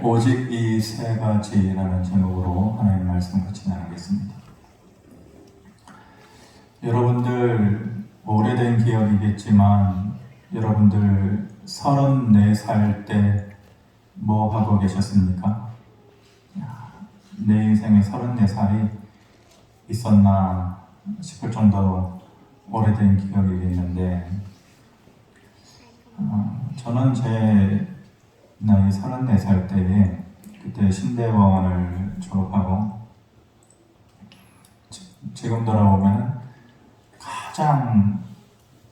오직 이 세 가지라는 제목으로 하나님의 말씀 같이 나누겠습니다. 여러분들 오래된 기억이겠지만 여러분들 34살 때 뭐 하고 계셨습니까? 내 인생에 34살이 있었나 싶을 정도로 오래된 기억이겠는데 저는 제 나이 34살 때에 그때 신대원을 졸업하고 지금 돌아보면 가장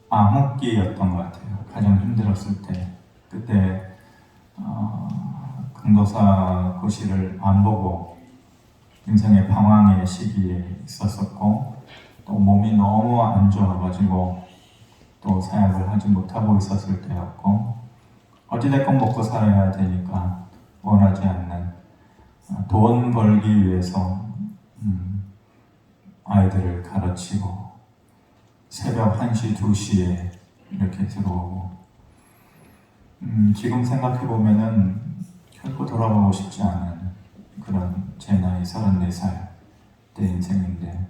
암흑기였던 것 같아요. 가장 힘들었을 때 그때 강도사 고시를 안 보고 인생의 방황의 시기에 있었었고 또 몸이 너무 안 좋아가지고 또 사역을 하지 못하고 있었을 때였고 어찌됐건 먹고 살아야 되니까 원하지 않는 돈 벌기 위해서 아이들을 가르치고 새벽 1시, 2시에 이렇게 들어오고 지금 생각해보면은 결코 돌아가고 싶지 않은 그런 제 나이 34살 때 인생인데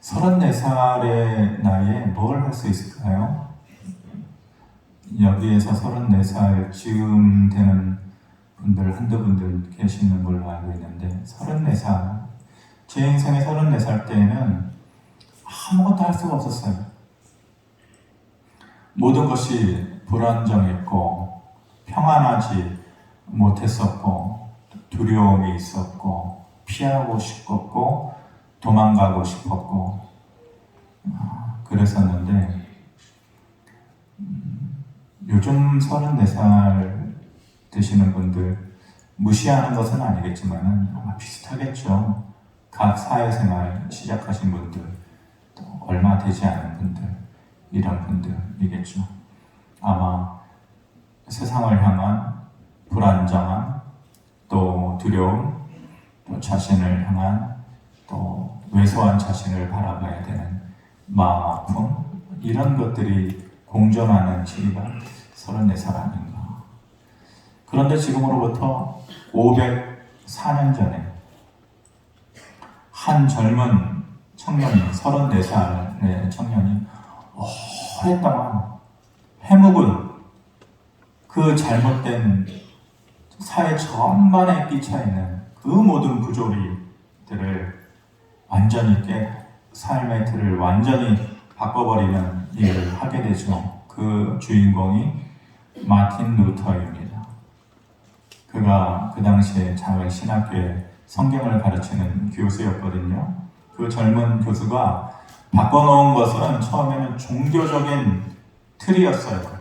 34살의 나이에 뭘 할 수 있을까요? 여기에서 34살 즈음 되는 분들 한두 분들 계시는 걸로 알고 있는데 34살 제 인생의 34살 때에는 아무것도 할 수가 없었어요. 모든 것이 불안정했고 평안하지 못했었고 두려움이 있었고 피하고 싶었고 도망가고 싶었고 그랬었는데 요즘 34살 되시는 분들 무시하는 것은 아니겠지만 아마 비슷하겠죠. 각 사회생활 시작하신 분들 또 얼마 되지 않은 분들 이런 분들이겠죠. 아마 세상을 향한 불안정함 또 두려움 또 자신을 향한 또 왜소한 자신을 바라봐야 되는 마음 아픔 이런 것들이 공존하는 시기가 34살 아닌가. 그런데 지금으로부터 504년 전에 한 젊은 청년이 34살의 청년이 오랫동안 해묵은 그 잘못된 사회 전반에 끼쳐있는 그 모든 부조리들을 완전히 삶의 틀을 완전히 바꿔버리는 일을 하게 되죠. 그 주인공이 마틴 루터입니다. 그가 그 당시에 작은 신학교에 성경을 가르치는 교수였거든요. 그 젊은 교수가 바꿔놓은 것은 처음에는 종교적인 틀이었어요.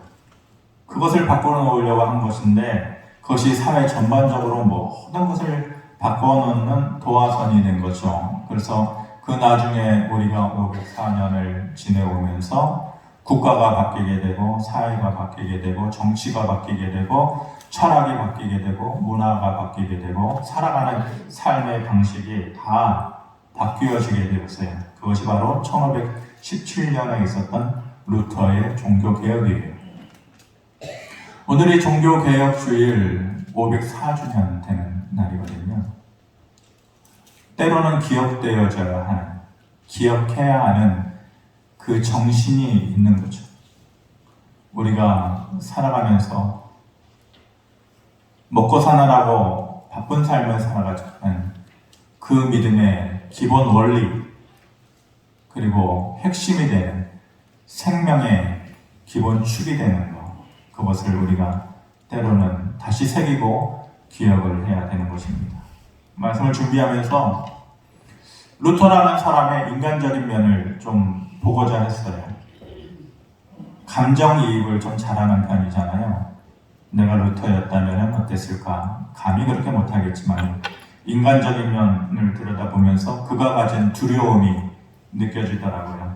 그것을 바꿔놓으려고 한 것인데 그것이 사회 전반적으로 모든 것을 바꿔놓는 도화선이 된 거죠. 그래서 그 나중에 우리가 504년을 지내오면서 국가가 바뀌게 되고 사회가 바뀌게 되고 정치가 바뀌게 되고 철학이 바뀌게 되고 문화가 바뀌게 되고 살아가는 삶의 방식이 다 바뀌어지게 되었어요. 그것이 바로 1517년에 있었던 루터의 종교개혁이에요. 오늘이 종교개혁주일 504주년 되는 날이거든요. 때로는 기억되어져야 하는, 기억해야 하는 그 정신이 있는 거죠. 우리가 살아가면서 먹고 사느라고 바쁜 삶을 살아가는 그 믿음의 기본 원리, 그리고 핵심이 되는 생명의 기본 축이 되는 것, 그것을 우리가 때로는 다시 새기고 기억을 해야 되는 것입니다. 말씀을 준비하면서 루터라는 사람의 인간적인 면을 좀 보고자 했어요. 감정이입을 좀 잘하는 편이잖아요. 내가 루터였다면 어땠을까? 감히 그렇게 못하겠지만 인간적인 면을 들여다보면서 그가 가진 두려움이 느껴지더라고요.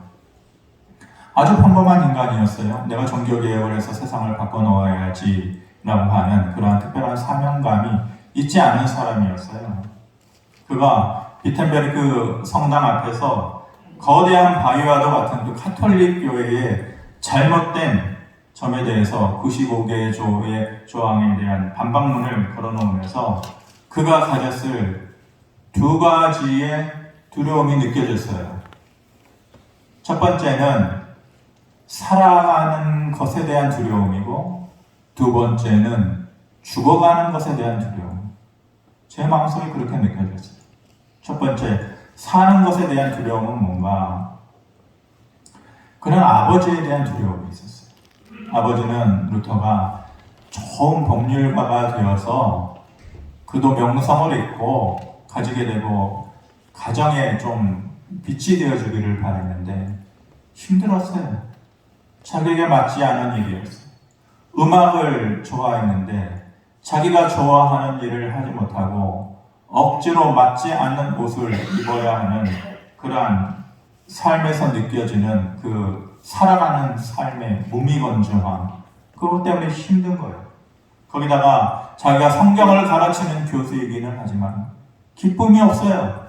아주 평범한 인간이었어요. 내가 종교개혁을 해서 세상을 바꿔놓아야지 라고 하는 그러한 특별한 사명감이 있지 않은 사람이었어요. 그가 비텐베르크 성당 앞에서 거대한 바위와도 같은 그 카톨릭 교회의 잘못된 점에 대해서 95개의 조항에 대한 반박문을 걸어놓으면서 그가 가졌을 두 가지의 두려움이 느껴졌어요. 첫 번째는 살아가는 것에 대한 두려움이고, 두 번째는 죽어가는 것에 대한 두려움. 제 마음속에 그렇게 느껴졌어요. 첫 번째, 사는 것에 대한 두려움은 뭔가? 그런 아버지에 대한 두려움이 있었어요. 아버지는 루터가 좋은 법률가가 되어서 그도 명성을 잃고 가지게 되고 가정에 좀 빛이 되어주기를 바랬는데 힘들었어요. 자기에게 맞지 않은 일이었어요. 음악을 좋아했는데 자기가 좋아하는 일을 하지 못하고 억지로 맞지 않는 옷을 입어야 하는 그러한 삶에서 느껴지는 그 살아가는 삶의 무미건조함, 그것 때문에 힘든 거예요. 거기다가 자기가 성경을 가르치는 교수이기는 하지만 기쁨이 없어요.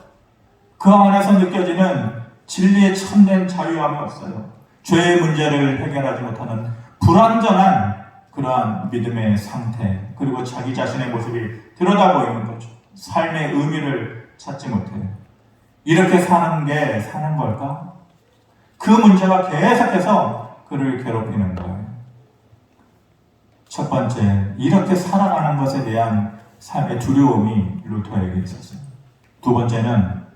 그 안에서 느껴지는 진리의 참된 자유함이 없어요. 죄의 문제를 해결하지 못하는 불완전한 그러한 믿음의 상태, 그리고 자기 자신의 모습이 들여다보이는 거죠. 삶의 의미를 찾지 못해요. 이렇게 사는 게 사는 걸까? 그 문제가 계속해서 그를 괴롭히는 거예요. 첫 번째, 이렇게 살아가는 것에 대한 삶의 두려움이 루터에게 있었어요. 두 번째는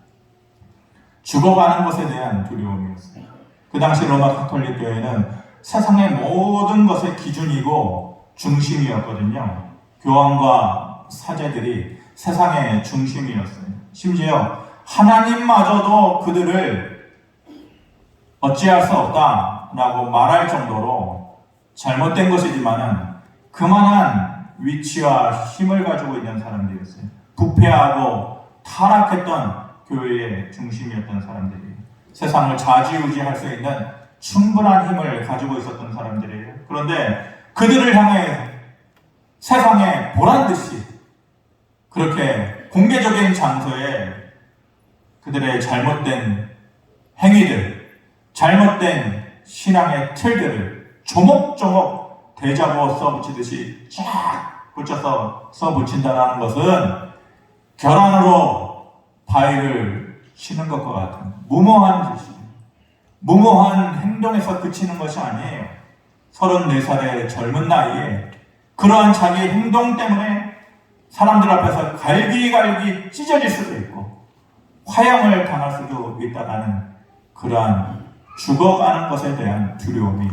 죽어가는 것에 대한 두려움이었어요. 그 당시 로마 가톨릭 교회는 세상의 모든 것의 기준이고 중심이었거든요. 교황과 사제들이 세상의 중심이었어요. 심지어 하나님마저도 그들을 어찌할 수 없다라고 말할 정도로 잘못된 것이지만은 그만한 위치와 힘을 가지고 있는 사람들이었어요. 부패하고 타락했던 교회의 중심이었던 사람들이에요. 세상을 좌지우지할 수 있는 충분한 힘을 가지고 있었던 사람들이에요. 그런데 그들을 향해 세상에 보란듯이 그렇게 공개적인 장소에 그들의 잘못된 행위들, 잘못된 신앙의 틀들을 조목조목 대자보 써붙이듯이 쫙 붙여서 써붙인다는 것은 결함으로 바위를 치는 것과 같은 무모한 짓이에요. 무모한 행동에서 그치는 것이 아니에요. 34살의 젊은 나이에 그러한 자기 행동 때문에 사람들 앞에서 갈기갈기 찢어질 수도 있고 화형을 당할 수도 있다는 그러한 죽어가는 것에 대한 두려움이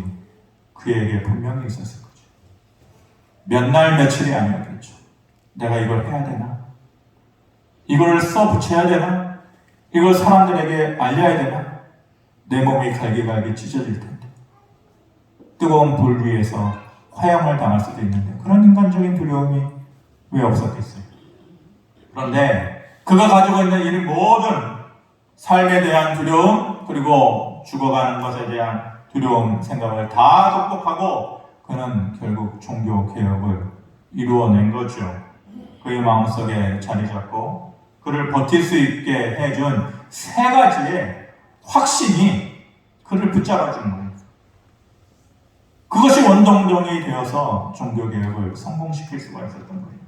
그에게 분명히 있었을 거죠. 몇 날 며칠이 아니었겠죠. 내가 이걸 해야 되나? 이걸 써붙여야 되나? 이걸 사람들에게 알려야 되나? 내 몸이 갈기갈기 찢어질 텐데. 뜨거운 불 위에서 화형을 당할 수도 있는데 그런 인간적인 두려움이 왜 없었겠어요? 그런데 그가 가지고 있는 이 모든 삶에 대한 두려움, 그리고 죽어가는 것에 대한 두려움 생각을 다 극복하고 그는 결국 종교개혁을 이루어낸 거죠. 그의 마음속에 자리 잡고 그를 버틸 수 있게 해준 세 가지의 확신이 그를 붙잡아 준 거예요. 그것이 원동력이 되어서 종교개혁을 성공시킬 수가 있었던 거예요.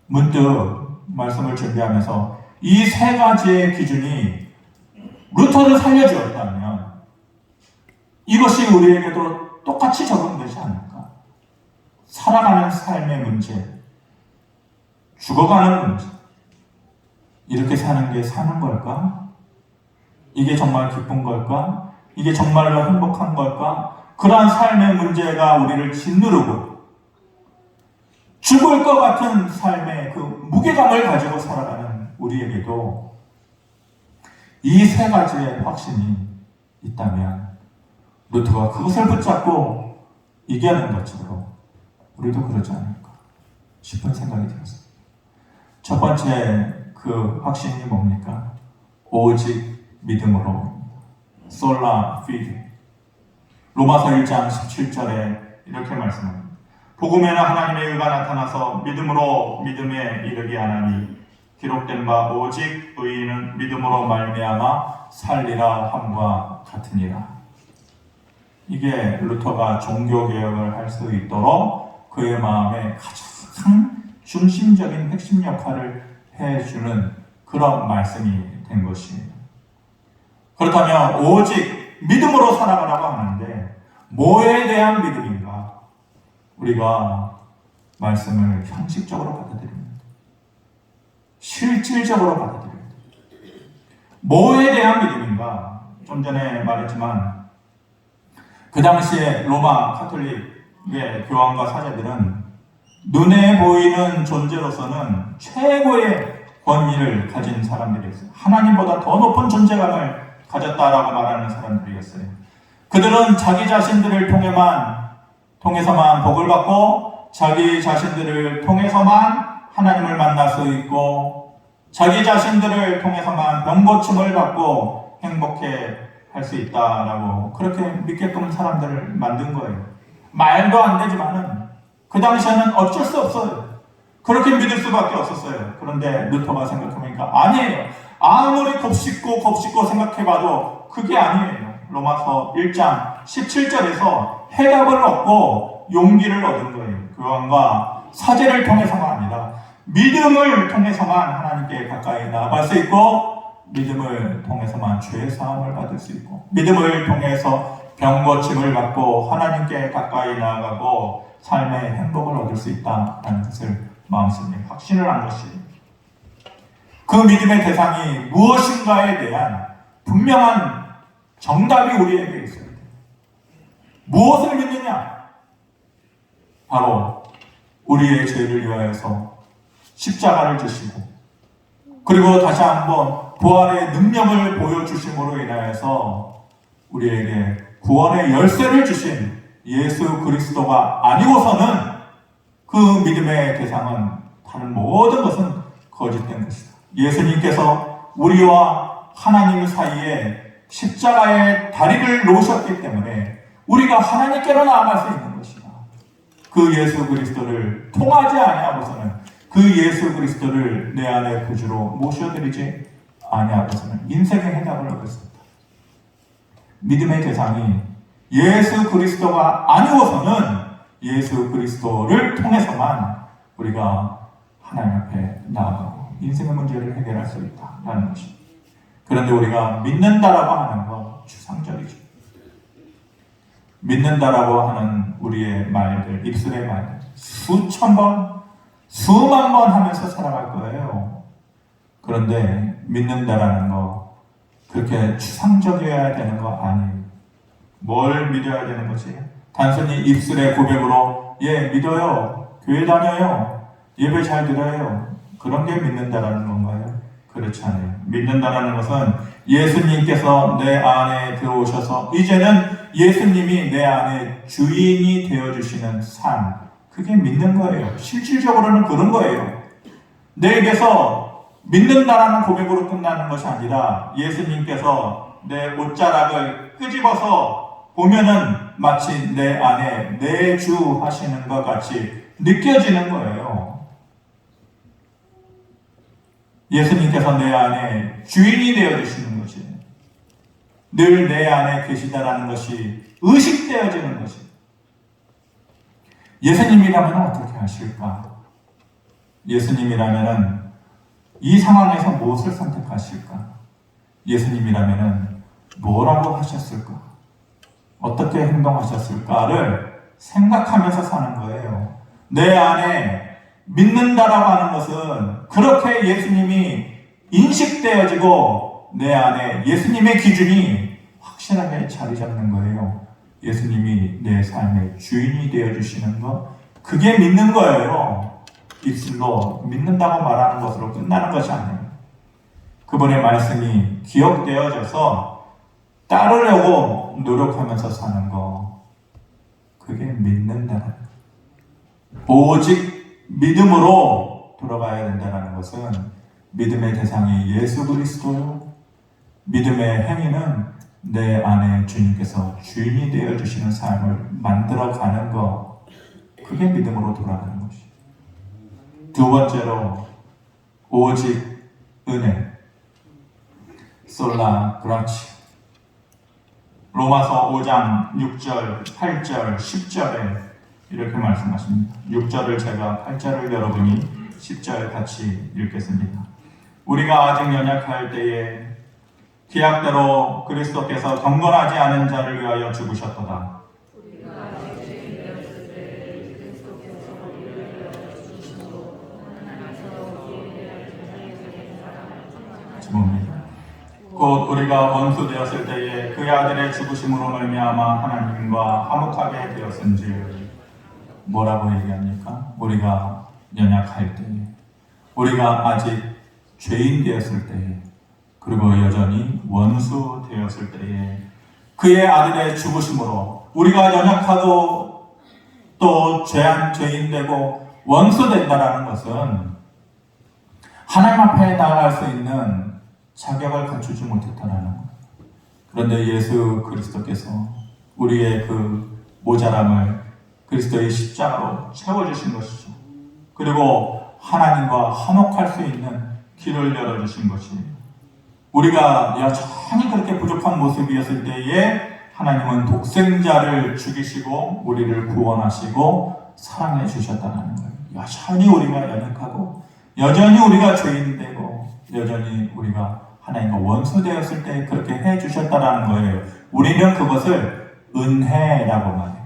문득 말씀을 준비하면서 이 세 가지의 기준이 루터를 살려주었다면 이것이 우리에게도 똑같이 적용되지 않을까? 살아가는 삶의 문제, 죽어가는 문제, 이렇게 사는 게 사는 걸까? 이게 정말 기쁜 걸까? 이게 정말로 행복한 걸까? 그러한 삶의 문제가 우리를 짓누르고 죽을 것 같은 삶의 그 무게감을 가지고 살아가는 우리에게도 이 세 가지의 확신이 있다면 루터가 그것을 붙잡고 이겨낸 것처럼 우리도 그러지 않을까 싶은 생각이 들었습니다. 첫 번째 그 확신이 뭡니까? 오직 믿음으로. 솔라 피데. 로마서 1장 17절에 이렇게 말씀합니다. 복음에는 하나님의 의가 나타나서 믿음으로 믿음에 이르게 하나니 기록된 바 오직 의인은 믿음으로 말미암아 살리라 함과 같으니라. 이게 루터가 종교개혁을 할 수 있도록 그의 마음에 가장 중심적인 핵심 역할을 해주는 그런 말씀이 된 것이에요. 그렇다면 오직 믿음으로 살아가라고 하는데 뭐에 대한 믿음인가? 우리가 말씀을 형식적으로 받아들입니다. 실질적으로 받아들입니다. 뭐에 대한 믿음인가? 좀 전에 말했지만 그 당시에 로마 카톨릭의 교황과 사제들은 눈에 보이는 존재로서는 최고의 권위를 가진 사람들이었어요. 하나님보다 더 높은 존재감을 가졌다라고 말하는 사람들이었어요. 그들은 자기 자신들을 통해서만 복을 받고 자기 자신들을 통해서만 하나님을 만날 수 있고 자기 자신들을 통해서만 병고침을 받고 행복해 할 수 있다라고 그렇게 믿게끔 사람들을 만든 거예요. 말도 안 되지만은 그 당시에는 어쩔 수 없어요. 그렇게 믿을 수밖에 없었어요. 그런데 루터가 생각해보니까 아니에요. 아무리 곱씹고 생각해봐도 그게 아니에요. 로마서 1장 17절에서 해답을 얻고 용기를 얻은 거예요. 교황과 사제를 통해서가 아니라 믿음을 통해서만 하나님께 가까이 나아갈 수 있고 믿음을 통해서만 죄의 사함을 받을 수 있고 믿음을 통해서 병고침을 받고 하나님께 가까이 나아가고 삶의 행복을 얻을 수 있다는 것을 마음속에 확신을 한 것이에요. 그 믿음의 대상이 무엇인가에 대한 분명한 정답이 우리에게 있어야 돼요. 무엇을 믿느냐? 바로 우리의 죄를 위하여서 십자가를 지시고 그리고 다시 한번 부활의 능력을 보여주심으로 인하여서 우리에게 구원의 열쇠를 주신 예수 그리스도가 아니고서는 그 믿음의 대상은 다른 모든 것은 거짓된 것이다. 예수님께서 우리와 하나님 사이에 십자가의 다리를 놓으셨기 때문에 우리가 하나님께로 나아갈 수 있는 것이다. 그 예수 그리스도를 통하지 아니하고서는 그 예수 그리스도를 내 안의 구주로 모셔드리지 아니하고서는 인생의 해답을 얻을 수 있다. 믿음의 대상이 예수 그리스도가 아니고서는 예수 그리스도를 통해서만 우리가 하나님 앞에 나아가고 인생의 문제를 해결할 수 있다라는 것입니다. 그런데 우리가 믿는다라고 하는 건 추상적이죠. 믿는다라고 하는 우리의 말들, 입술의 말들 수천 번, 수만 번 하면서 살아갈 거예요. 그런데 믿는다라는 거 그렇게 추상적이어야 되는 거 아니에요. 뭘 믿어야 되는 것이에요? 단순히 입술의 고백으로 믿어요, 교회 다녀요, 예배 잘 드려요, 그런 게 믿는다라는 건가요? 그렇지 않아요. 믿는다라는 것은 예수님께서 내 안에 들어오셔서 이제는 예수님이 내 안에 주인이 되어주시는 삶, 그게 믿는 거예요. 실질적으로는 그런 거예요. 내 입에서 믿는다라는 고백으로 끝나는 것이 아니라 예수님께서 내 옷자락을 끄집어서 보면은 마치 내 안에 내주하시는 것 같이 느껴지는 거예요. 예수님께서 내 안에 주인이 되어주시는 것이 늘 내 안에 계시다라는 것이 의식되어지는 것이 예수님이라면 어떻게 하실까? 예수님이라면 이 상황에서 무엇을 선택하실까? 예수님이라면 뭐라고 하셨을까? 어떻게 행동하셨을까를 생각하면서 사는 거예요. 내 안에 믿는다라고 하는 것은 그렇게 예수님이 인식되어지고 내 안에 예수님의 기준이 확실하게 자리 잡는 거예요. 예수님이 내 삶의 주인이 되어주시는 것, 그게 믿는 거예요. 입술로 믿는다고 말하는 것으로 끝나는 것이 아니에요. 그분의 말씀이 기억되어져서 따르려고 노력하면서 사는 거, 그게 믿는다는 거예요. 오직 믿음으로 돌아가야 된다는 것은 믿음의 대상이 예수 그리스도요, 믿음의 행위는 내 안에 주님께서 주인이 되어주시는 삶을 만들어가는 것, 그게 믿음으로 돌아가는 것이. 두 번째로 오직 은혜, 솔라 그라치. 로마서 5장 6절, 8절, 10절에 이렇게 말씀하십니다. 6절을 제가 8절을 여러분이 10절 같이 읽겠습니다. 우리가 아직 연약할 때에 기약대로 그리스도께서 경건하지 않은 자를 위하여 죽으셨도다. 주봅니다. 곧 우리가 원수 되었을 때에 그의 아들의 죽으심으로 말미암아 하나님과 화목하게 되었은즉. 뭐라고 얘기합니까? 우리가 연약할 때에, 우리가 아직 죄인 되었을 때에, 그리고 여전히 원수 되었을 때에 그의 아들의 죽으심으로 우리가 연약하고 또 죄한 죄인 되고 원수 된다라는 것은 하나님 앞에 나아갈 수 있는 자격을 갖추지 못했다라는 것. 그런데 예수 그리스도께서 우리의 그 모자람을 그리스도의 십자가로 채워주신 것이죠. 그리고 하나님과 화목할 수 있는 길을 열어주신 것이에요. 우리가 여전히 그렇게 부족한 모습이었을 때에 하나님은 독생자를 죽이시고 우리를 구원하시고 사랑해 주셨다는 거예요. 여전히 우리가 연약하고 여전히 우리가 죄인되고 여전히 우리가 하나님과 원수되었을 때 그렇게 해주셨다는 거예요. 우리는 그것을 은혜라고 말해요.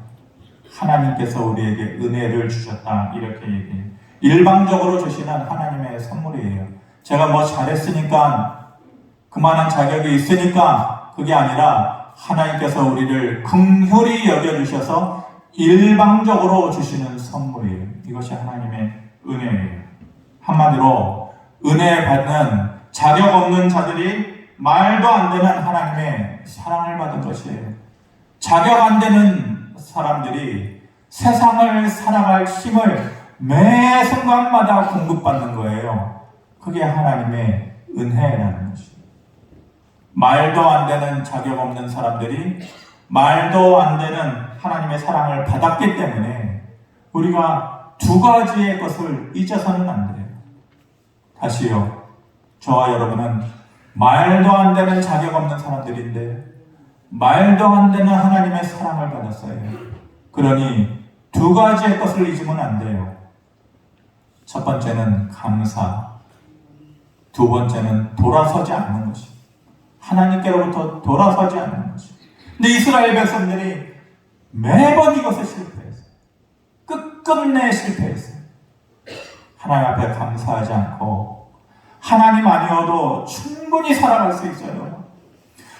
하나님께서 우리에게 은혜를 주셨다 이렇게 얘기해요. 일방적으로 주시는 하나님의 선물이에요. 제가 뭐 잘했으니까 그만한 자격이 있으니까 그게 아니라 하나님께서 우리를 긍휼히 여겨주셔서 일방적으로 주시는 선물이에요. 이것이 하나님의 은혜예요. 한마디로 은혜 받는 자격 없는 자들이 말도 안 되는 하나님의 사랑을 받은 것이에요. 자격 안 되는 사람들이 세상을 살아갈 힘을 매 순간마다 공급받는 거예요. 그게 하나님의 은혜라는 것이에요. 말도 안 되는 자격 없는 사람들이 말도 안 되는 하나님의 사랑을 받았기 때문에 우리가 두 가지의 것을 잊어서는 안 돼요. 다시요. 저와 여러분은 말도 안 되는 자격 없는 사람들인데 말도 안 되는 하나님의 사랑을 받았어요. 그러니 두 가지의 것을 잊으면 안 돼요. 첫 번째는 감사, 두 번째는 돌아서지 않는 것이. 하나님께로부터 돌아서지 않는 것이. 근데 이스라엘 백성들이 매번 이것을 실패했어요. 끝끝내 실패했어요. 하나님 앞에 감사하지 않고 하나님 아니어도 충분히 살아갈 수 있어요.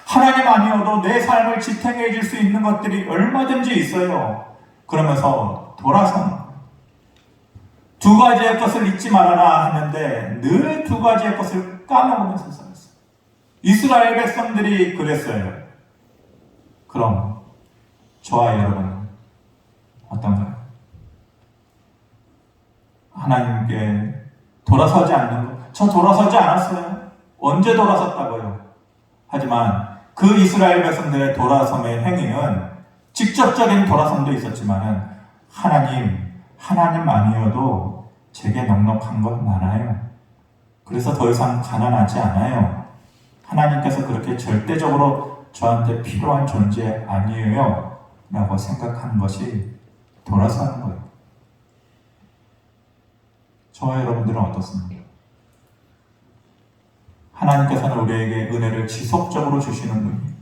하나님 아니어도 내 삶을 지탱해 줄 수 있는 것들이 얼마든지 있어요. 그러면서 돌아서는 거예요. 두 가지의 것을 잊지 말아라 하는데 늘 두 가지의 것을 까먹으면서 살았어요. 이스라엘 백성들이 그랬어요. 그럼 저와 여러분은 어떤가요? 하나님께 돌아서지 않는 것. 저 돌아서지 않았어요. 언제 돌아섰다고요? 하지만 그 이스라엘 백성들의 돌아섬의 행위는 직접적인 돌아섬도 있었지만 하나님 아니어도 제게 넉넉한 것 많아요. 그래서 더 이상 가난하지 않아요. 하나님께서 그렇게 절대적으로 저한테 필요한 존재 아니에요 라고 생각하는 것이 돌아서는 거예요. 저와 여러분들은 어떻습니까? 하나님께서는 우리에게 은혜를 지속적으로 주시는 분이에요.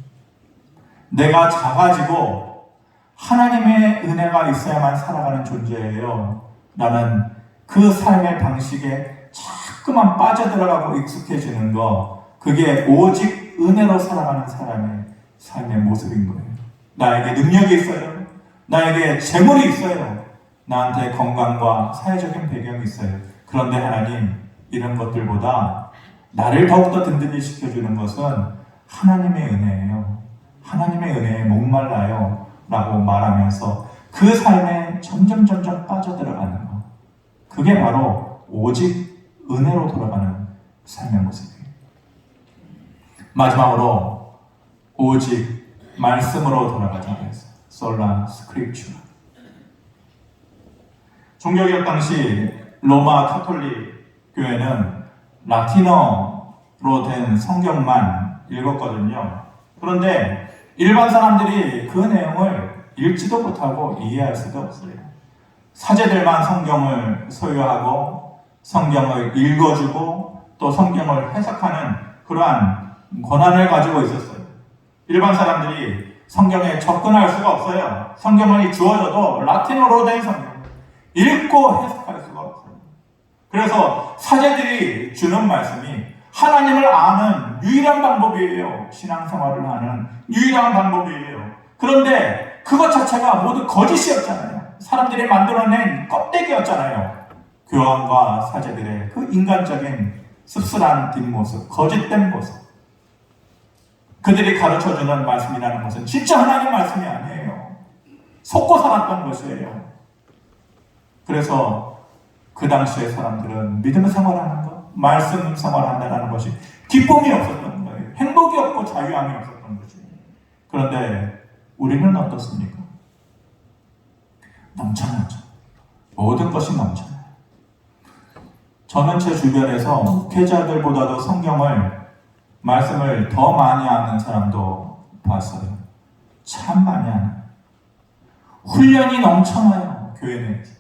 내가 작아지고 하나님의 은혜가 있어야만 살아가는 존재예요. 나는 그 삶의 방식에 자꾸만 빠져들어가고 익숙해지는 거, 그게 오직 은혜로 살아가는 사람의 삶의 모습인 거예요. 나에게 능력이 있어요. 나에게 재물이 있어요. 나한테 건강과 사회적인 배경이 있어요. 그런데 하나님, 이런 것들보다 나를 더욱더 든든히 시켜주는 것은 하나님의 은혜예요. 하나님의 은혜에 목말라요 라고 말하면서 그 삶에 점점 빠져들어가는 것, 그게 바로 오직 은혜로 돌아가는 삶의 모습이에요. 마지막으로 오직 말씀으로 돌아가자고 했어요. 솔라 스크립추라. 종교개혁 당시 로마 카톨릭 교회는 라틴어로 된 성경만 읽었거든요. 그런데 일반 사람들이 그 내용을 읽지도 못하고 이해할 수도 없어요. 사제들만 성경을 소유하고 성경을 읽어주고 또 성경을 해석하는 그러한 권한을 가지고 있었어요. 일반 사람들이 성경에 접근할 수가 없어요. 성경이 주어져도 라틴어로 된 성경, 읽고 해석할 수가 없어요. 그래서 사제들이 주는 말씀이 하나님을 아는 유일한 방법이에요. 신앙생활을 하는 유일한 방법이에요. 그런데 그것 자체가 모두 거짓이었잖아요. 사람들이 만들어낸 껍데기였잖아요. 교황과 사제들의 그 인간적인 씁쓸한 뒷모습, 거짓된 모습. 그들이 가르쳐주는 말씀이라는 것은 진짜 하나님 말씀이 아니에요. 속고 살았던 것이에요. 그래서 그 당시의 사람들은 믿음 생활하는 것, 말씀 생활한다는 것이 기쁨이 없었던 거예요. 행복이 없고 자유함이 없었던 거지. 그런데 우리는 어떻습니까? 넘쳐나죠. 모든 것이 넘쳐나요. 저는 제 주변에서 목회자들보다도 성경을 말씀을 더 많이 아는 사람도 봤어요. 참 많이 아는. 훈련이 넘쳐나요. 교회 내에서.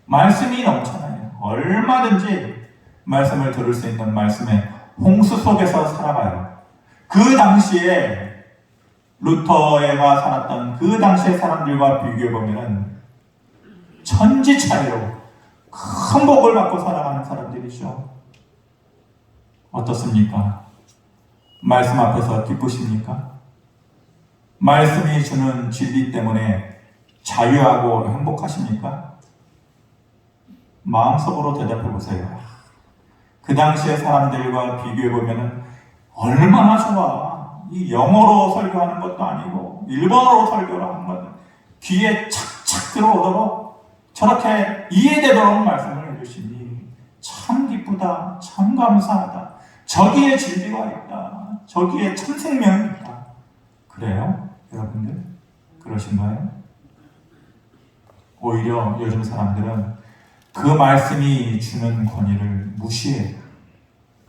말씀이 넘쳐나요. 얼마든지 말씀을 들을 수 있는 말씀의 홍수 속에서 살아가요. 그 당시에 루터가 살았던 그 당시의 사람들과 비교해보면 천지차이로 큰 복을 받고 살아가는 사람들이죠. 어떻습니까? 말씀 앞에서 기쁘십니까? 말씀이 주는 진리 때문에 자유하고 행복하십니까? 마음속으로 대답해 보세요. 그 당시의 사람들과 비교해보면 얼마나 좋아. 이 영어로 설교하는 것도 아니고 일본어로 설교를 하는 것도 귀에 착착 들어오도록 저렇게 이해되도록 말씀을 해주시니 참 기쁘다. 참 감사하다. 저기에 진리가 있다. 저기에 참 생명이 있다. 그래요? 여러분들? 그러신가요? 오히려 요즘 사람들은 그 말씀이 주는 권위를 무시해요.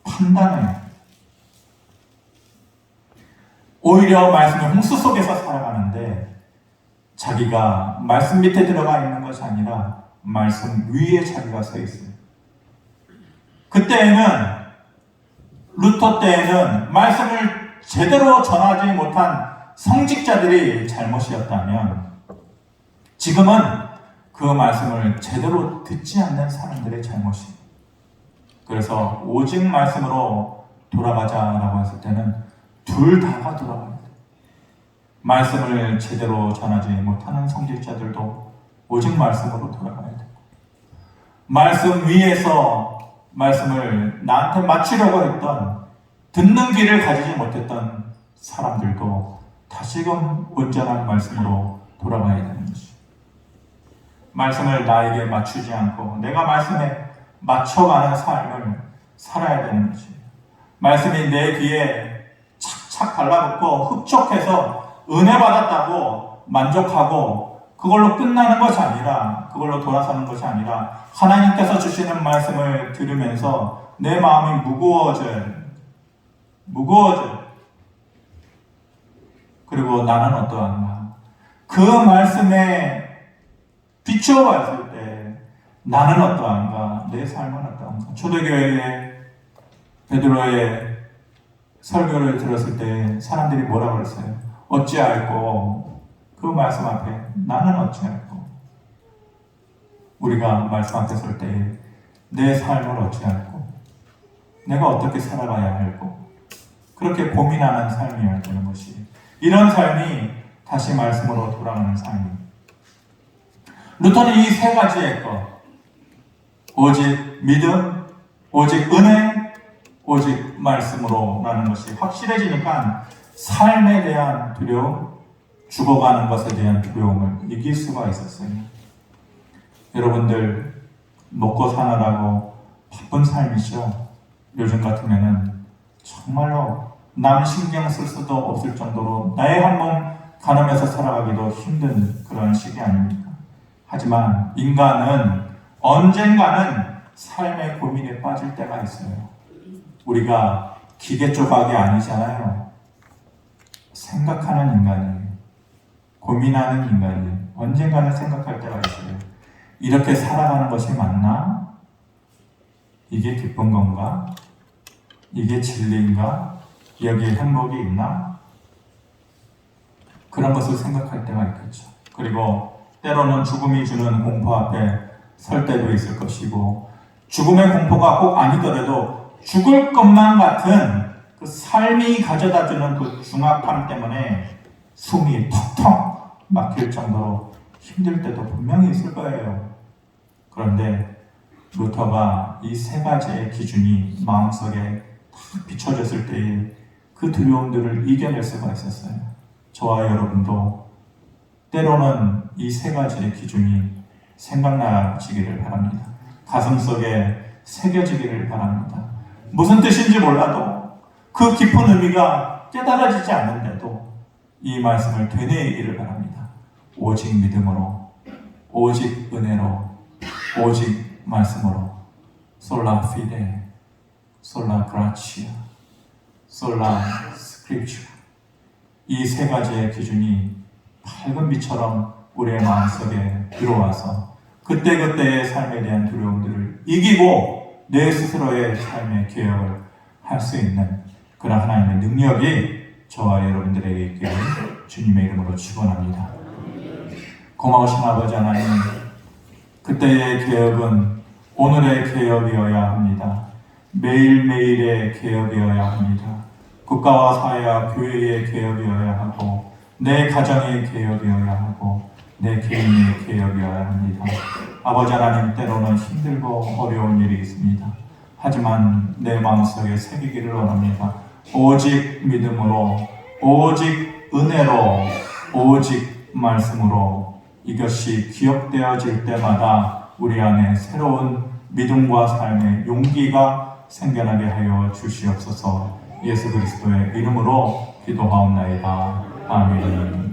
판단해요. 오히려 말씀의 홍수 속에서 살아가는데 자기가 말씀 밑에 들어가 있는 것이 아니라 말씀 위에 자기가 서 있어요. 그때에는 루터 때에는 말씀을 제대로 전하지 못한 성직자들이 잘못이었다면 지금은 그 말씀을 제대로 듣지 않는 사람들의 잘못이에요. 그래서 오직 말씀으로 돌아가자라고 했을 때는 둘 다가 돌아가야 돼요. 말씀을 제대로 전하지 못하는 성직자들도 오직 말씀으로 돌아가야 돼요. 말씀 위에서 말씀을 나한테 맞추려고 했던 듣는 귀를 가지지 못했던 사람들도 다시금 온전한 말씀으로 돌아가야 되는 것이죠. 말씀을 나에게 맞추지 않고 내가 말씀에 맞춰가는 삶을 살아야 되는 것이에요. 말씀이 내 귀에 착착 달라붙고 흡족해서 은혜 받았다고 만족하고 그걸로 끝나는 것이 아니라 그걸로 돌아서는 것이 아니라 하나님께서 주시는 말씀을 들으면서 내 마음이 무거워져요. 그리고 나는 어떠한가? 그 말씀에 비추어 봤을 때 나는 어떠한가? 내 삶은 어떠한가? 초대교회에 베드로의 설교를 들었을 때 사람들이 뭐라 그랬어요? 어찌 알고 그 말씀 앞에 나는 어찌 알고 우리가 말씀 앞에 설 때 내 삶을 어찌 알고 내가 어떻게 살아가야 알고 그렇게 고민하는 삶이어야 되는 것이 이런 삶이 다시 말씀으로 돌아가는 삶입니다. 루터는 이 세 가지의 것 오직 믿음, 오직 은혜, 오직 말씀으로 라는 것이 확실해지니까 삶에 대한 두려움, 죽어가는 것에 대한 두려움을 이길 수가 있었어요. 여러분들 먹고 사느라고 바쁜 삶이죠. 요즘 같으면은 정말로 남 신경 쓸 수도 없을 정도로 나의 한 몸 가늠해서 살아가기도 힘든 그런 시기 아닙니까? 하지만 인간은 언젠가는 삶의 고민에 빠질 때가 있어요. 우리가 기계 조각이 아니잖아요. 생각하는 인간이에요. 고민하는 인간이에요. 언젠가는 생각할 때가 있어요. 이렇게 살아가는 것이 맞나? 이게 기쁜 건가? 이게 진리인가? 여기에 행복이 있나? 그런 것을 생각할 때가 있겠죠. 그리고 때로는 죽음이 주는 공포 앞에 설 때도 있을 것이고, 죽음의 공포가 꼭 아니더라도 죽을 것만 같은 그 삶이 가져다주는 그 중압감 때문에 숨이 턱턱 막힐 정도로 힘들 때도 분명히 있을 거예요. 그런데 루터가 이 세 가지의 기준이 마음속에 딱 비춰졌을 때에 그 두려움들을 이겨낼 수가 있었어요. 저와 여러분도 때로는 이 세 가지의 기준이 생각나시기를 바랍니다. 가슴속에 새겨지기를 바랍니다. 무슨 뜻인지 몰라도 그 깊은 의미가 깨달아지지 않는데도 이 말씀을 되뇌이기를 바랍니다. 오직 믿음으로, 오직 은혜로, 오직 말씀으로 솔라 피데, 솔라 그라치아, 솔라 스크립처. 이 세 가지의 기준이 밝은 빛처럼 우리의 마음속에 들어와서 그때그때의 삶에 대한 두려움들을 이기고 내 스스로의 삶의 개혁을 할 수 있는 그런 하나님의 능력이 저와 여러분들에게 있기를 주님의 이름으로 축원합니다. 고마우신 아버지 하나님, 그때의 개혁은 오늘의 개혁이어야 합니다. 매일매일의 개혁이어야 합니다. 국가와 사회와 교회의 개혁이어야 하고, 내 가정의 개혁이어야 하고, 내 개인의 개혁이어야 합니다. 아버지 하나님, 때로는 힘들고 어려운 일이 있습니다. 하지만 내 마음속에 새기기를 원합니다. 오직 믿음으로, 오직 은혜로, 오직 말씀으로 이것이 기억되어질 때마다 우리 안에 새로운 믿음과 삶의 용기가 생겨나게 하여 주시옵소서. 예수 그리스도의 이름으로 기도하옵나이다. 아멘.